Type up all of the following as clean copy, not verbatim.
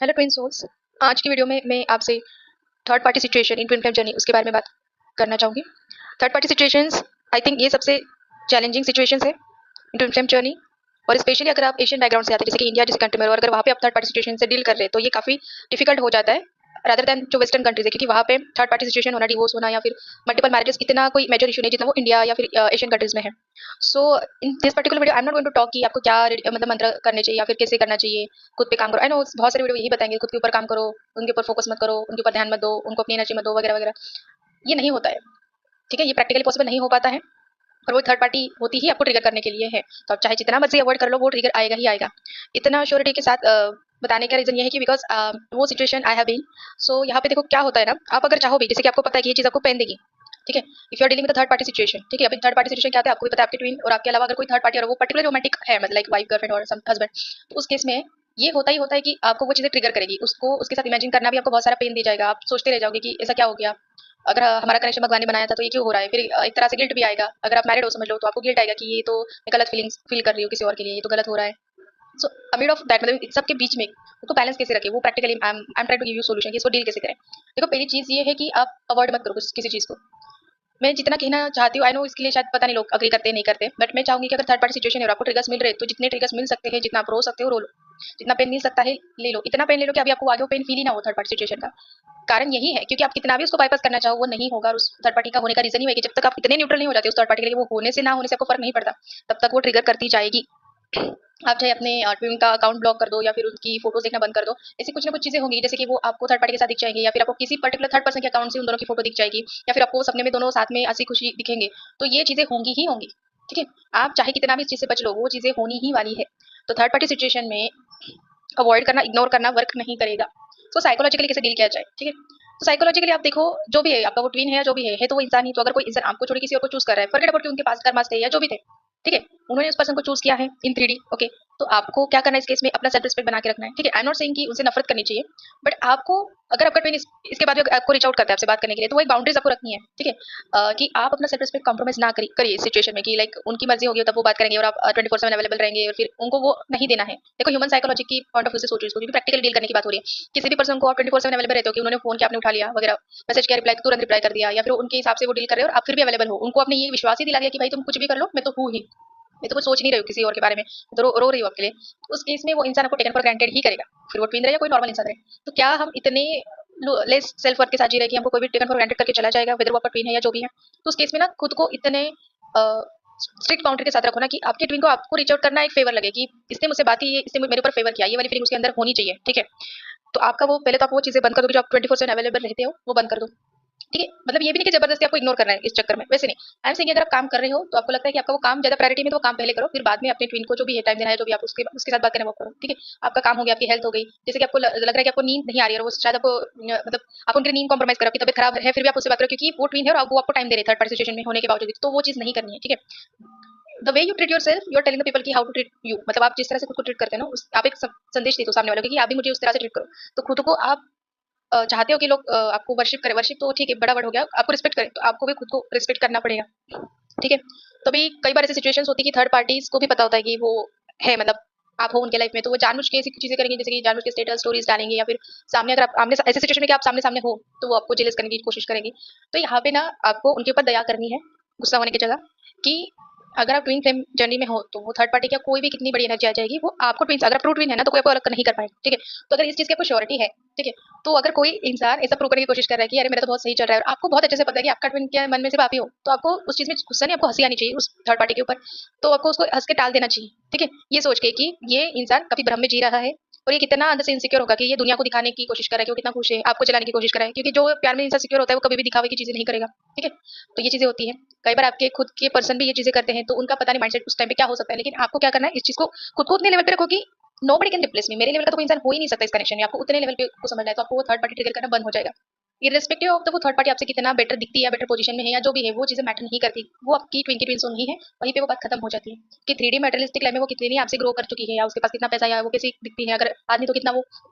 Hello twin souls. आज की video में मैं आपसे third party situation in twin flame journey उसके बारे में बात करना चाहूँगी। Third party situations I think ये सबसे चैलेंजिंग सिचुएशंस है इन ट्विन फ्लेम जर्नी। और स्पेशली अगर आप एशियन बैकग्राउंड से आते हैं, जैसे कि इंडिया जैसे कंट्री में, और अगर वहाँ पे आप थर्ड पार्टी सिचुएशन से डील कर रहे हैं तो ये काफ़ी डिफिकल्ट हो जाता है रादर दैन जो वेस्टर्न कंट्रीज है, क्योंकि वहाँ पे थर्ड पार्टी सिचुएशन होना, डिवोर्स होना या फिर मल्टीपल मैरिजेस इतना कोई मेजर इशू नहीं जितना वो इंडिया या फिर एशियन कंट्रीज में है। So in this particular video I am not going to talk कि आपको क्या मतलब मंत्र करने चाहिए या फिर कैसे करना चाहिए। खुद पे काम करो। आई नो बहुत सारे वीडियो यही बताएंगे खुद के ऊपर काम करो, उनके ऊपर फोकस मत करो, उनके ऊपर ध्यान मत दो, उनको अपनी एनर्जी मत दो वगैरह वगैरह। ये नहीं होता है, ठीक है। ये प्रैक्टिकली पॉसिबल नहीं हो पाता है और वो थर्ड पार्टी होती ही आपको ट्रिगर करने के लिए है। तो आप चाहे जितना मर्जी अवॉइड कर लो, वो ट्रिगर आएगा ही आएगा। इतना श्योरिटी के साथ बताने का रीजन ये है कि बिकॉज वो सिचुएशन आई हैव बीन। सो यहाँ पे देखो क्या होता है ना, आप अगर चाहो भी, जैसे कि आपको पता है कि ये चीज़ आपको पेन देगी, ठीक है। If you are dealing with third party situation, ठीक है। अभी थर्ड पार्टी सिचुएशन क्या होता है आपको भी पता है, आपके ट्विन और आपके अलावा अगर कोई थर्ड पार्टी और वो पर्टिकुलर रोमांटिक है, मतलब लाइक वाइफ गर्लफ्रेंड और हस्बैंड, तो उस केस में ये होता ही होता है कि आपको वो चीज़ें ट्रिगर करेगी, उसको उसके साथ इमेजिन करना भी आपको बहुत सारा पेन दे जाएगा। आप सोचते रह जाओगे कि ऐसा क्या हो गया, अगर हमारा कनेक्शन भगवान ने बनाया था तो ये क्यों हो रहा है। फिर एक तरह से गिल्ट भी आएगा। अगर आप मैरिड हो समझ लो तो आपको गिल्ट आएगा कि ये तो मैं गलत फीलिंग्स फील कर रही हूँ किसी और के लिए, ये तो गलत हो रहा है। सो अमिड ऑफ दैट, मतलब इन सबके बीच में उसको बैलेंस कैसे रखें, वो practically I am trying to give you solution कि इसको डील कैसे करें। देखो पहली चीज़ ये है कि आप अवॉइड मत करो किसी चीज़ को। मैं जितना कहना चाहती हूँ, आई नो इसके लिए शायद पता नहीं लोग अग्री करते हैं नहीं करते, बट मैं चाहूंगी कि अगर थर्ड पार्टी सिचुएशन है और आपको ट्रिगर्स मिल रहे हैं तो जितने ट्रिगर्स मिल सकते हैं, जितना आप रो सकते हो रो लो, जितना पेन मिल सकता है ले लो। इतना पेन ले लो कि अभी आपको आगे वो पेन फील ही ना हो थर्ड पार्टी सिचुएशन का। कारण यही है क्योंकि आप कितना भी उसको बाईपास करना चाहो वो नहीं होगा। और उस थर्ड पार्टी का होने का रीजन ही है कि जब तक आप इतने न्यूट्रल नहीं हो जाते उस थर्ड पार्टी के लिए, वो होने से ना होने से आपको फर्क नहीं पड़ता, तब तक वो ट्रिगर करती जाएगी। आप चाहे अपने ट्विन का अकाउंट ब्लॉक कर दो या फिर उनकी फोटोज देखना बंद कर दो, ऐसी कुछ ना कुछ चीजें होंगी, जैसे कि वो आपको थर्ड पार्टी के साथ दिख जाएंगे या फिर आपको किसी पर्टिकुलर थर्ड पर्सन के अकाउंट से उन दोनों की फोटो दिख जाएगी या फिर आपको सपने में दोनों साथ में हंसी खुशी दिखेंगे। तो ये चीजें होंगी ही होंगी, ठीक है। आप चाहे कितना भी इस चीज से बच लो, वो चीजें होनी ही वाली है। तो थर्ड पार्टी सिचुएशन में अवॉइड करना, इग्नोर करना वर्क नहीं करेगा। तो साइकोलॉजिकली कैसे डील किया जाए, ठीक है। तो साइकोलॉजिकली आप देखो, जो भी है आपका वो ट्विन है या जो भी है तो वो इंसान ही। तो अगर कोई इंसान आपको छोड़ किसी और को चूज कर रहा है, फॉरगेट अबाउट कि उनके पास कर्मास थे या जो भी थे, ठीक है, उन्होंने उस पर्सन को चूज किया है इन 3D, ओके। तो आपको क्या करना है इस केस में, अपना सेल्फ रिस्पेक्ट बना के रखना है, ठीक है। आई एम नॉट सेइंग कि उनसे नफरत करनी चाहिए, बट आपको अगर आपका ट्विन इसके बाद भी आपको रीच आउट करता है आपसे बात करने के लिए, तो वो एक बाउंड्रीज आपको रखनी है, ठीक है। कि आप अपना सेल्फ रिस्पेक्ट कॉम्प्रोमाइज ना करिए इस सिचुएशन में, कि लाइक उनकी मर्जी होगी तब वो बात करेंगे और आप 24/7 अवेलेबल रहेंगे और फिर उनको वो नहीं देना है। देखो ह्यूमन साइकोलॉजी की पॉइंट ऑफ व्यू से सोचो इसको, क्योंकि प्रैक्टिकल डील करने की बात हो रही है। किसी भी पर्सन को आप 24/7 अवेलेबल रहते हो कि उन्होंने फोन किया आपने उठा लिया वगैरह, मैसेज किया रिप्लाई तुरंत रिप्लाई कर दिया, या फिर उनके हिसाब से वो डील कर रहे हो और आप फिर भी अवेलेबल हो, उनको आपने ये विश्वास ही दिला दिया कि भाई तुम कुछ भी कर लो मैं तो हूँ ही, मैं तो कुछ सोच नहीं रही हूँ किसी और के बारे में, तो रो रही हूँ आपके लिए। तो उस केस में वो इंसान आपको टेकन फॉर ग्रांटेड ही करेगा, फिर वो ट्विन रहे या कोई नॉर्मल इंसान रहे। तो क्या हम इतने लेस सेल्फ वर्थ के साथ जी रहे हैं कि हमको कोई भी टेकन फॉर ग्रांटेड करके चला जाएगा, वेदर वो आपका ट्विन है या जो भी है। तो उस केस में ना खुद को इतने स्ट्रिक्ट बाउंड्री के साथ रखो ना कि आपके ट्विन को आपको रीच आउट करना एक फेवर लगे कि इसने मुझसे बात की, इसने मेरे ऊपर फेवर किया, ये वाली फीलिंग उसके अंदर होनी चाहिए, ठीक है। तो आपका वो पहले तो आप वो चीजें बंद कर दो कि जो आप 24/7 अवेलेबल रहते हो वो बंद कर दो, ठीक है। मतलब ये भी नहीं कि जबरदस्ती आपको इग्नोर करना है इस चक्कर में, वैसे नहीं। आई एम सेइंग अगर आप काम कर रहे हो तो आपको लगता है कि आपका वो काम ज्यादा प्रायोरिटी में, तो वो काम पहले करो, फिर बाद में अपने ट्विन को जो भी है टाइम देना है, जो भी आप उसके साथ बात करना है वो करो, ठीक है। आपका काम हो गया, आपकी हेल्थ हो गई, जैसे कि आपको लग रहा है कि आपको नींद नहीं आ रही है और वो शायद आपको मतलब आप उनकी नींद कॉम्प्रोमाइज करो, आपकी तबियत खराब है फिर भी आप उससे बात करो क्योंकि वो ट्विन है और वो आपको टाइम दे रहे हैं थर्ड पार्टी सिचुएशन में होने के बावजूद, तो वो चीज नहीं करनी है, ठीक है। The way you treat yourself, you are telling the people की हाउ टू ट्रीट यू, मतलब आप जिस तरह से खुद को ट्रीट करते हैं ना आप एक संदेश देते हो सामने वालों को कि आप भी मुझे उस तरह से ट्रीट करो। तो खुद को आप चाहते हो कि लोग आपको वर्शिप करें, वर्शिप तो ठीक है बड़ा वर्ड हो गया, आपको रिस्पेक्ट करें, तो आपको भी खुद को रिस्पेक्ट करना पड़ेगा, ठीक है। तो भी कई बार ऐसी सिचुएशंस होती है कि थर्ड पार्टीज को भी पता होता है कि वो है, मतलब आप हो उनके लाइफ में, तो वो जानबूझ के ऐसी चीजें करेंगे, जैसे कि जानबूझ के स्टेटस स्टोरीज डालेंगे या फिर सामने अगर आप आमने ऐसे सिचुएशन में कि आप सामने सामने हो तो वो आपको जेलस करने की कोशिश करेंगे। तो यहाँ पे ना आपको उनके ऊपर दया करनी है, गुस्सा होने की जगह, कि अगर आप ट्विन फ्लेम जर्नी में हो तो वो थर्ड पार्टी का कोई भी कितनी बड़ी एनर्जी आ जाएगी, वो आपको ट्विन, अगर ट्रू ट्विन है ना तो कोई आपको अलग नहीं कर पाएगा, ठीक है। तो अगर इस चीज की आपको श्योरिटी है, ठीक है, तो अगर कोई इंसान ऐसा प्रूव करने की कोशिश कर रहा है कि अरे मेरा तो बहुत सही चल रहा है और आपको बहुत अच्छे से पता है कि आपका ट्विन के मन में सिर्फ आप ही हो, तो आपको उस चीज में गुस्सा नहीं, आपको हंसी आनी चाहिए उस थर्ड पार्टी के ऊपर। तो आपको उसको हंस के टाल देना चाहिए, ठीक है। ये सोच के कि ये इंसान कभी भ्रम में जी रहा है और ये कितना अंदर से इनसिक्योर होगा कि ये दुनिया को दिखाने की कोशिश कर रहा है कि वो कितना खुश है, आपको चलाने की कोशिश कर रहा है, क्योंकि जो प्यार में इंसान सिक्योर होता है वो कभी भी दिखावे की चीजें नहीं करेगा, ठीक है। तो ये चीजें होती है। कई बार आपके खुद के पर्सन भी ये चीजें करते हैं, तो उनका पता नहीं माइंडसेट उस टाइम पे क्या हो सकता है, लेकिन आपको क्या करना है, इस चीज को खुद को उतने लेवल पे रखो कि नोबडी कैन रिप्लेस मी, मेरे लेवल का तो कोई इंसान हो ही नहीं सकता इस कनेक्शन में, आपको उतने लेवल पे को समझना है। तो आपको वो थर्ड पार्टी ट्रिगर करना बंद हो जाएगा, इरेस्पेक्टिव ऑफ द वो थर्ड पार्टी आपसे कितना बेटर दिखती है या बेटर पोजीशन में है या जो भी है, वो चीजें मैटर नहीं करती। वो आपकी ट्विन की ट्विन सोन ही है, वहीं पे वो बात खत्म हो जाती है कि 3D मटेरियलिस्टिक लाइफ में वो कितनी आपसे ग्रो कर चुकी है या उसके पास कितना पैसा या वो कैसी दिखती है, अगर आदमी तो कितना वो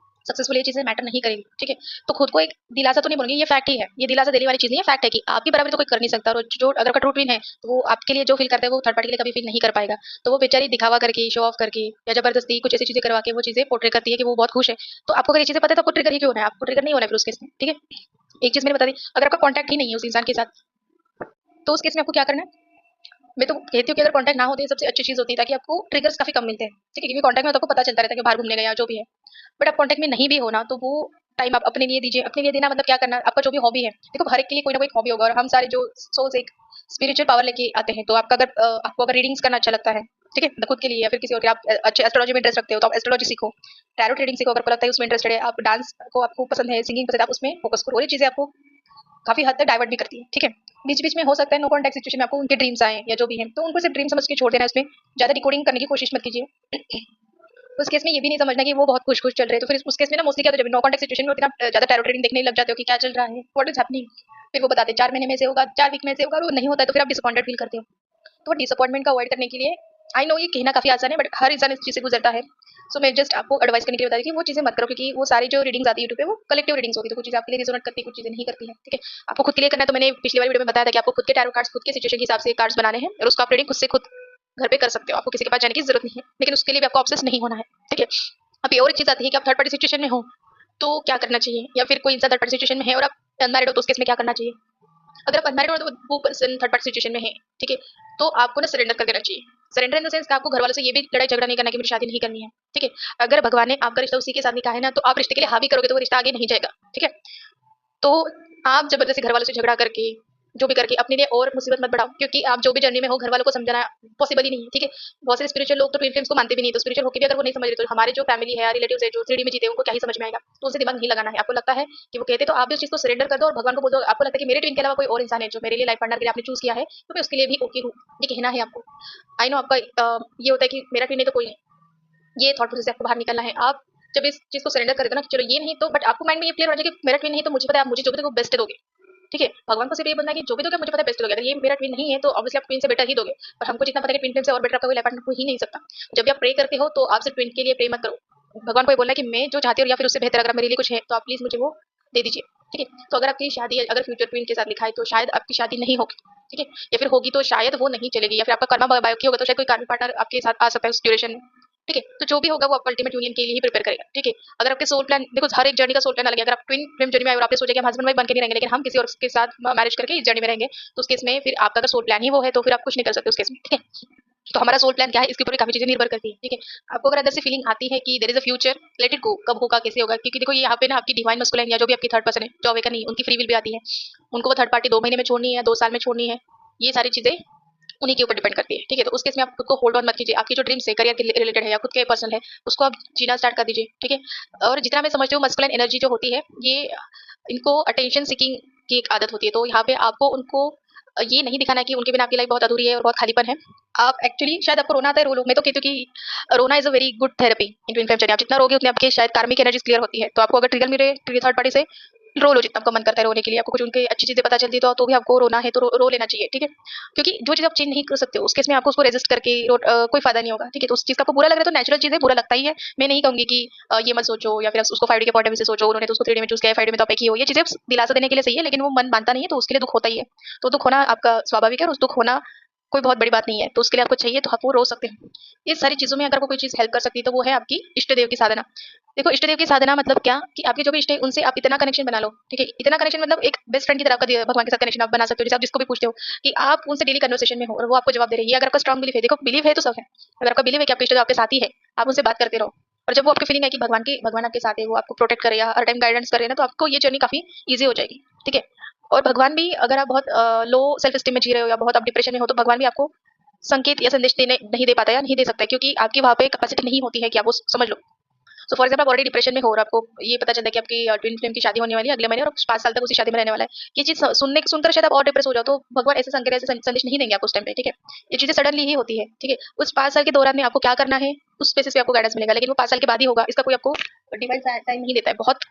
सक्सेसफुल ये चीज़ें मैटर नहीं करेगी, ठीक है। तो खुद को एक दिलासा तो नहीं बोलूँगी, ये फैक्ट ही है, ये दिलासा देने वाली चीज़ नहीं है, फैक्ट है कि आपकी बराबरी तो कोई कर नहीं सकता। और जो अगर आपका ट्रू ट्विन है तो वो आपके लिए जो फील करता है वो थर्ड पार्टी के लिए कभी फील नहीं कर पाएगा। तो वो बेचारी दिखावा करके, शो ऑफ करके या जबरदस्ती कुछ ऐसी चीज़ें करवा के वो चीज़ें पोर्ट्रे करती है कि वो बहुत खुश है। तो आपको अगर ये चीज़ें पता है तो आपको ट्रिगर ही क्यों होना है, आपको ट्रिगर नहीं होना है फिर उस केस में, ठीक है। एक चीज़ मैंने बता दी, अगर आपका कॉन्टैक्ट ही नहीं है उस इंसान के साथ, तो उस केस में आपको क्या करना है? मैं तो कहती हूँ कि अगर कॉन्टैक्ट ना हो तो ये सबसे अच्छी चीज़ होती है, ताकि आपको ट्रिगर्स काफ़ी कम मिलते हैं, ठीक है। क्योंकि कॉन्टैक्ट में तो आपको पता चलता रहता है कि बाहर घूमने गए या जो भी है। बट आप कॉन्टैक्ट में नहीं भी हो ना, तो वो टाइम आप अपने लिए दीजिए। अपने लिए देना मतलब क्या करना, आपका जो भी हॉबी है, देखो हर एक के लिए कोई ना कोई हॉबी होगा, और हम सारे जो सोल्स एक स्पिरिचुअल पावर लेके आते हैं। तो आपका अगर आपको अगर रीडिंग्स करना अच्छा लगता है, ठीक है, खुद के लिए या फिर किसी और के, आप अच्छे एस्ट्रोलॉजी में इंटरेस्ट रखते हो तो आप एस्ट्रोलॉजी सीखो, टैरो रीडिंग सीखो, अगर आपको लगता है उसमें इंटरेस्टेड है। आप डांस को आपको पसंद है, सिंगिंग पसंद है, आप उसमें फोकस करो। और ये चीज़ें आपको काफ़ी हद तक डाइवर्ट भी करती है, ठीक है। बीच-बीच में हो सकता है नो कॉन्टैक्ट सिचुएशन में आपको उनके ड्रीम्स आएँ या जो भी है, तो उनको सिर्फ ड्रीम समझ के छोड़ देना, इसमें ज़्यादा डिकोडिंग करने की कोशिश मत कीजिए। उस केस में ये भी नहीं समझना कि वो बहुत खुश-खुश चल रहे हैं, तो फिर उस केस में ना मोस्टली क्या होता है, जब नो कॉन्टैक्ट सिचुएशन में होते हैं ना, ज़्यादा टैरो रीडिंग देखने लग जाते हो कि क्या चल रहा है, व्हाट इज़ हैपनिंग। फिर वो बताते हैं 4 महीने में से होगा, 4 वीक में से होगा, और वो नहीं होता है तो फिर आप डिसअपॉइंटेड फील करते हो। तो डिसअपॉइंटमेंट को अवॉइड करने के लिए, आई नो ये कहना काफ़ी आसान है, बट हर इंसान इस चीज़ से गुजरता है। सो मैं जस्ट आपको एडवाइस करने के लिए बता रही थी कि वो चीज़ें मत करो, क्योंकि वो सारी जो रीडिंग्स आती है यूट्यूब पे वो कलेक्टिव रीडिंग्स होगी, तो कुछ चीज़ें आपके लिए रिजोनेट करती है, कुछ चीज़ें नहीं करती हैं, ठीक है। आपको खुद के लिए करना है, तो मैंने पिछली वाली वीडियो में बताया था कि आपको खुद के टैरो कार्ड्स खुद के सिचुएशन के हिसाब से कार्ड्स बनाने हैं, और उसको आप रीडिंग खुद से खुद घर पे कर सकते हो। आपको किसी के पास जाने की जरूरत नहीं है, लेकिन उसके लिए भी आपको ऑब्सेस नहीं होना है, ठीक है। अब ये और एक चीज़ आती है कि आप थर्ड पार्टी सिचुएशन में हो तो क्या करना चाहिए, या फिर कोई इंसान थर्ड पार्टी सिचुएशन में है और आप अनमैरिड हो तो उस केस में क्या करना चाहिए। अगर आप अनमैरिड हो तो वो पर्सन थर्ड पार्टी सिचुएशन में है, ठीक है, तो आपको ना सरेंडर कर देना चाहिए। सरेंडर इन द सेंस, आपको घर वालों से ये भी लड़ाई झगड़ा नहीं करना कि मुझे शादी नहीं करनी है, ठीक है। अगर भगवान ने आपका रिश्ता उसी के साथ लिखा है ना, तो आप रिश्ते के लिए हाँ भी करोगे तो वो रिश्ता आगे नहीं जाएगा, ठीक है। तो आप जबरदस्ती घर वालों से झगड़ा करके, जो भी करके अपने लिए और मुसीबत मत बढ़ाओ, क्योंकि आप जो भी जर्नी में हो घर वालों को समझाना पॉसिबल ही नहीं है, ठीक है। बहुत सारे स्पिरिचुअल लोग तो ट्विन फ्लेम्स को मानते भी नहीं, तो स्पिरिचुअल होकर भी अगर वो नहीं समझ रहे, तो हमारे जो फैमिली है या रिलेटिव्स है जो 3D में जीते हैं उनको क्या ही समझ में आएगा। तो उनसे दिमाग नहीं लगाना है। आपको लगता है कि वो कहते तो आप भी उस चीज़ को सरेंडर कर दो और भगवान को बोल दो। आपको लगता है कि मेरे ट्विन के अलावा कोई और इंसान है जो मेरे लिए लाइफ पार्टनर के लिए आपने चूज किया है, तो मैं उसके लिए भी ओके हूँ, ये कहना है आपको। आई नो आपका ये होता है कि मेरा ट्विन है तो कोई नहीं, ये थॉट प्रोसेस से आपको बाहर निकलना है। आप जब इस चीज़ को सरेंडर कर देते हो ना कि चलो ये नहीं, तो बट आपको माइंड में ये क्लियर हो जाए कि मेरा ट्विन नहीं, तो मुझे पता है आप मुझे जो भी दोगे बेस्ट दोगे, ठीक है। भगवान को सिर्फ ये बोलना है कि जो भी दोगे मुझे पता है बेस्ट दोगे। अगर ये मेरा ट्विन नहीं है तो ऑब्वियसली आप ट्विन से बेटर ही दोगे, पर हमको जितना पता है कि ट्विन फ्लेम से और बेटर आपका कोई लाइफ पार्टनर हो ही नहीं सकता। जब भी आप प्रे करते हो तो आप सिर्फ ट्विन के लिए प्रे मत करो। भगवान को ये बोलना है कि मैं जो चाहती हूँ या फिर उससे बेहतर अगर मेरे लिए कुछ है तो आप प्लीज मुझे वो दे दीजिए, ठीक है। तो अगर आपकी शादी अगर फ्यूचर ट्विन के साथ लिखा है तो शायद आपकी शादी नहीं होगी, ठीक है, या फिर होगी तो शायद वो नहीं चलेगी, या फिर आपका कर्मा बायो की होगा तो शायद कोई कार्मी पार्टनर आपके साथ आ सकता है उस ड्यूरेशन में, ठीक है। तो जो भी होगा वो आप अल्टीमेट यूनियन के लिए ही प्रिपेयर करेगा, ठीक है। अगर आपके सोल प्लान देखो, हर एक जर्नी का सोल प्लान अलग है। अगर आप ट्विन फ्लेम जर्नी में आए और आपने सोचा कि हम हस्बैंड वाइफ बन के नहीं रहेंगे, लेकिन हम किसी और के साथ मैरिज करके इस जर्नी में रहेंगे, तो उस केस में फिर आपका अगर सोल प्लान ही वो है तो फिर आप कुछ नहीं कर सकते उस केस में, ठीक है। तो हमारा सोल प्लान क्या है इसके ऊपर भी काफी चीजें निर्भर करती है, ठीक है। आपको अगर अंदर से फीलिंग आती है कि there is a future, let it go, कब होगा कैसे होगा, क्योंकि देखो ये यहाँ पे ना आपकी डिवाइन मस्कुलाइन या जो भी आपकी थर्ड पर्सन है जो अवेकन नहीं, उनकी फ्री विल भी आती है। उनको वो थर्ड पार्टी 2 महीने में छोड़नी है, 2 साल में छोड़नी है, ये सारी चीजें उन्हीं के ऊपर डिपेंड करती है, ठीक है। तो उस केस में आप खुद को होल्ड ऑन मत कीजिए। आपकी जो ड्रीम्स है, करियर के रिलेटेड है या खुद के पर्सनल है, उसको आप जीना स्टार्ट कर दीजिए, ठीक है। और जितना मैं समझती हूँ मस्कुलिन एनर्जी जो होती है ये इनको अटेंशन सीकिंग की एक आदत होती है। तो यहाँ पे आपको उनको ये नहीं दिखाना है कि उनके बिना आपकी लाइफ बहुत अधूरी है और बहुत खालीपन है। आप एक्चुअली शायद आपको रोना आता है, रो लो। मैं तो कहती हूँ कि रोना is a very good therapy in twin flame journey. आप जितना रोगे उतने आपके शायद कार्मिक एनर्जीज क्लियर होती है। तो आपको अगर ट्रिगर मिले थर्ड पार्टी से, रो लो जितना आपका मन करता है रोने के लिए। आपको कुछ उनकी अच्छी चीजें पता चलती है तो भी आपको रोना है तो रो लेना चाहिए, ठीक है। क्योंकि जो चीज आप चेंज नहीं कर सकते हो उस केस में आपको उसको रेजिस्ट करके कोई फायदा नहीं होगा, ठीक है। तो उस चीज का आपको बुरा लग रहा है तो नेचुरल चीज है, बुरा लगता ही है। मैं नहीं कहूंगी कि ये मत सोचो या फिर उसको 5D के पॉइंट ऑफ व्यू से सोचो, उन्होंने तो उसको 3D में चूज किया है, 5D में तो आप एक ही हो। ये चीजें दिलासा देने के लिए सही है, लेकिन वो मन मानता नहीं है तो उसके लिए दुख होता ही है। तो दुख होना आपका स्वाभाविक है और उस दुख होना कोई बहुत बड़ी बात नहीं है। तो उसके लिए आपको चाहिए तो आप वो रो सकते हो। ये सारी चीज़ों में अगर आपको कोई चीज़ हेल्प कर सकती है तो वो है आपकी इष्ट देव की साधना। देखो इष्ट देव की साधना मतलब क्या कि आपके जो भी इष्ट है उनसे आप इतना कनेक्शन बना लो, ठीक है। इतना कनेक्शन मतलब एक बेस्ट फ्रेंड की तरह आपका भगवान के साथ कनेक्शन आप बना सकते हो। जैसे आप जिसको भी पूछते हो कि आप उनसे डेली कन्वर्सेशन में हो और वो आपको जवाब दे रही है। ये अगर आपका स्ट्रॉन्ग बिलीफ है, देखो बिलीव है तो सब है। अगर आपका बिलीव है कि आपके इष्ट देव आपके साथ ही है, आप उनसे बात करते रहो। और जब वो आपकी फीलिंग है कि भगवान आपके साथ है, वो आपको प्रोटेक्ट करे या हर टाइम गाइडेंस करे ना, तो आपको ये जर्नी काफी ईजी हो जाएगी, ठीक है। और भगवान भी, अगर आप बहुत लो सेल्फ स्टीम में जी रहे हो या बहुत आप डिप्रेशन में हो, तो भगवान भी आपको संकेत या संदेश देने नहीं दे पाता या नहीं दे सकता है, क्योंकि आपकी वहाँ पे कैपेसिटी नहीं होती है कि आप वो समझ लो। सो फॉर एग्जाम्पल आप ऑलरेडी डिप्रेशन में हो और आपको ये पता चलता है कि आपकी ट्विन फ्लेम की शादी होने वाली है अगले महीने और 5 साल तक उसी शादी में रहने वाला है। ये चीज सुनकर शायद आप और डिप्रेस हो जाओ, तो भगवान ऐसे संकेत ऐसे संदेश नहीं देंगे आपको उस टाइम पे, ठीक है। ये चीजें सडनली ही होती है, ठीक है। उस 5 साल के दौरान में आपको क्या करना है उस बेसिस पे आपको गाइडेंस मिलेगा, लेकिन वो 5 साल के बाद ही होगा। इसका कोई आपको डिवाइन टाइम नहीं देता है। बहुत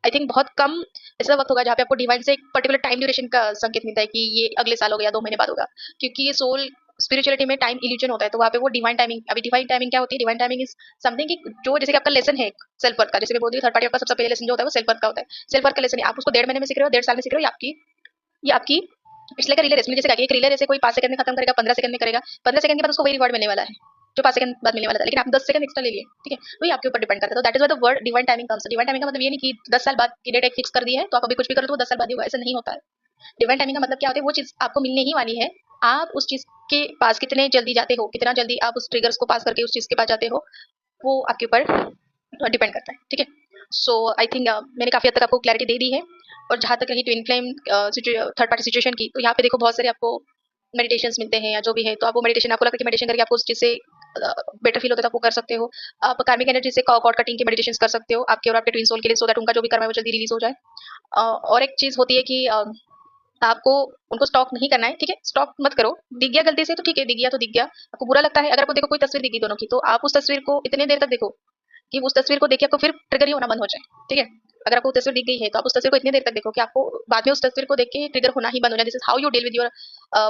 आई थिंक बहुत कम ऐसा वक्त होगा जहाँ पे आपको डिवाइन से एक पर्टिकुलर टाइम ड्यूरेशन का संकेत मिलता है कि ये अगले साल होगा या 2 महीने बाद होगा, क्योंकि ये सोल स्पिरिचुअलिटी में टाइम इल्यूजन होता है, तो वहाँ पे वो डिवाइन टाइमिंग, अभी डिवाइन टाइमिंग क्या होती है? डिवाइन टाइमिंग इज समथिंग कि जो जैसे कि आपका लेसन है सेल्फ वर्क का, जैसे मैं बोल रही हूँ थर्ड पार्टी आपका सबसे पहले लेसन जो होता है वो सेल्फ वर्क का होता है। सेल्फ वर्क का लेसन आप उसको 1.5 महीने में सीख रहे हो, 1.5 साल में सीख रहे हो, ये आपकी पिछले का रिले रेस में जैसे एक रिले रेस है, कोई 5 सेकंड में खत्म करेगा, 15 सेकंड में करेगा, 15 सेकंड के बाद उसको वही रिवॉर्ड मिलने वाला है जो 5 सेकंड बाद मिलने वाला था, लेकिन आप 10 सेकंड एक्स्ट्रा ले लिए, ठीक है, तो ये आपके ऊपर डिपेंड करता है। तो that is why the word divine timing comes. Divine timing का मतलब ये नहीं कि 10 साल बाद की डेट एक फिक्स कर दी है तो आप अभी कुछ भी कर लो तो 10 साल बाद ही होगा, ऐसा नहीं होता है। डिवाइन टाइमिंग का मतलब क्या होता है? वो चीज आपको मिलने ही वाली है, आप उस चीज के पास कितने जल्दी जाते हो, कितना जल्दी आप उस ट्रिगर्स को पास करके उस चीज के पास जाते हो, वो आपके ऊपर डिपेंड करता है, ठीक है। सो आई थिंक मैंने काफी हद तक आपको क्लैरिटी दे दी है। और जहाँ तक रही twin flame third party situation की, तो यहाँ पे देखो बहुत सारे आपको मेडिटेशंस मिलते हैं या जो भी है, तो आप वो मेडिटेशन, आपको लगता है कि मेडिटेशन करके आपको उस चीज से बेटर फील होता है तो आप वो कर सकते हो। आप कार्मिक एनर्जी से कॉर्ड कटिंग की मेडिटेशन कर सकते हो आपके और आपके ट्विन सोल के लिए, सो दैट उनका जो भी कर्म है वो जल्दी रिलीज हो जाए। और एक चीज होती है कि आपको उनको स्टॉक नहीं करना है, ठीक है, स्टॉक मत करो। दिख गया गलती से तो ठीक है, दिख गया तो दिख गया, आपको बुरा लगता है, अगर आपको देखो कोई तस्वीर दिखी दोनों की, तो आप उस तस्वीर को इतने देर तक देखो कि उस तस्वीर को देखिए आपको फिर ट्रिगर ही होना बंद हो जाए, ठीक है। अगर आपको तस्वीर दिख गई है तो आप उस तस्वीर को इतनी देर तक देखो कि आपको बाद में उस तस्वीर को देख के ट्रिगर होना ही बंद हो जाए। This is how you deal with your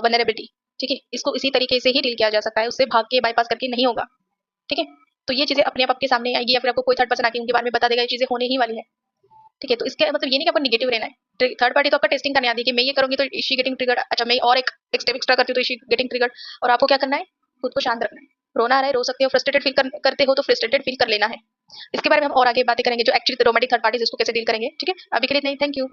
vulnerability, ठीक है। इसको इसी तरीके से ही डील किया जा सकता है, उससे भाग के बाईपास करके नहीं होगा, ठीक है। तो ये चीजें अपने आप आपके सामने आएगी या फिर आपको कोई थर्ड पर्सन आके उनके बारे में बता देगा, ये चीजें होने ही वाली है, ठीक है। तो इसका मतलब ये नहीं कि आपको निगेटिव रहना है। थर्ड पार्टी तो आपका टेस्टिंग करने आती है कि मैं ये करूंगी तो इशी गेटिंग ट्रिगर्ड, अच्छा मैं और एक स्टेप एक्स्ट्रा करती हूँ तो इशी गेटिंग ट्रिगर्ड। और आपको क्या करना है? खुद को शांत रखना है। रोना आ रहा है रो सकते हो, फ्रस्ट्रेटेड फील करते हो तो फ्रस्ट्रेटेड फील कर लेना है। इसके बारे में हम और आगे बातें करेंगे, जो एक्चुअली रोमांटिक थर्ड पार्टी इसको कैसे डील करेंगे, ठीक है। अभी के लिए नहीं, थैंक यू।